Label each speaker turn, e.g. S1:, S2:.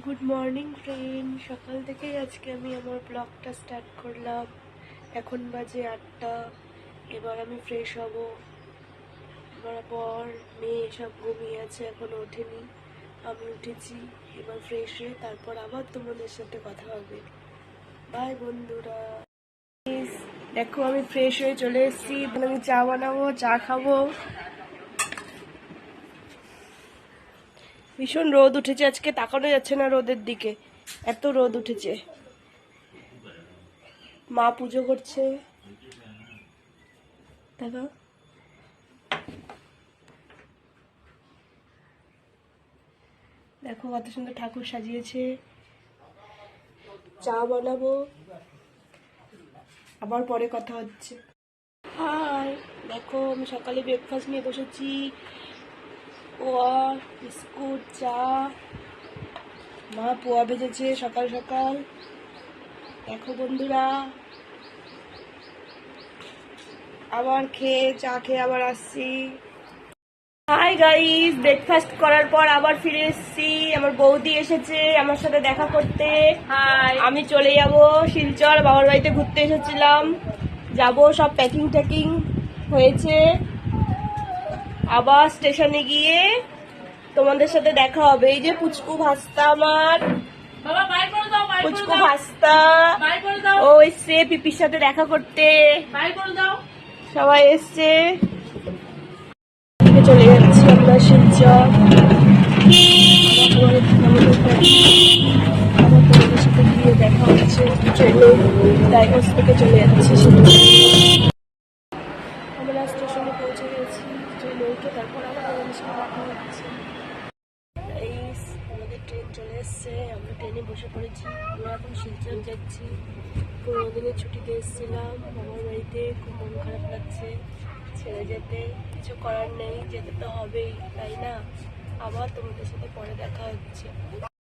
S1: Good morning friend. সকাল থেকেই আজকে আমি আমার ব্লগটা স্টার্ট করলাম। এখন বাজে 8টা। এবার আমি ফ্রেশ হব। এবার পর মেয়ে সব ঘুমিয়ে আছে, এখনো ওঠেনি, আমি উঠেছি। এবার ফ্রেশ হয়ে তারপর আবার তোমাদের সাথে কথা হবে। বাই বন্ধুরা। দেখো আমি ফ্রেশ হয়ে চলে এসেছি। আমি চা বানাবো, চা খাবো। ভীষণ রোদ উঠেছে আজকে, তাকানো যাচ্ছে না রোদের দিকে, এত রোদ উঠেছে। মা পুজো করছে, দেখো। দেখো কত সুন্দর ঠাকুর সাজিয়েছে। চা বানাবো, আবার পরে কথা হচ্ছে। হাই, দেখো আমি সকালে ব্রেকফাস্ট নিয়ে বসেছি। পোয়া, বিস্কুট, চা। মা পোয়া ভেজেছে সকাল সকাল। দেখো বন্ধুরা, আবার চা খেয়ে আবার আসছি। হাই গাইস, ব্রেকফাস্ট করার পর আবার ফিরে এসেছি। আমার বৌদি এসেছে আমার সাথে দেখা করতে। আমি চলে যাব শিলচর, বাবার বাড়িতে ঘুরতে এসেছিলাম, যাব। সব প্যাকিং ট্যাকিং হয়েছে, আবার স্টেশনে গিয়ে তোমাদের সাথে দেখা হবে। এই যে পুচকু ভাস্তা, আমার পুচকু ভাস্তা ও এসছে পিপির সাথে দেখা করতে। সবাই এসছে। চলে যাচ্ছি আমরা শিলচর। তোমাদের সাথে গিয়ে দেখা হচ্ছে ট্রেনে। ডাইভার্স থেকে চলে যাচ্ছি শিলচর। আমরা স্টেশনে পৌঁছে গেছি, ট্রেনে উঠে তারপর আবার আমাদের সাথে দেখা হচ্ছে। আমাদের ট্রেন চলে এসছে, আমরা ট্রেনে বসে পড়েছি। আমরা এখন শিলচর যাচ্ছি। 15 দিনের ছুটিতে এসেছিলাম আমার বাড়িতে, খুব মন খারাপ লাগছে ছেড়ে যেতে। কিছু করার নেই, যেতে তো হবেই, তাই না? আবার তোমাদের সাথে পরে দেখা হচ্ছে।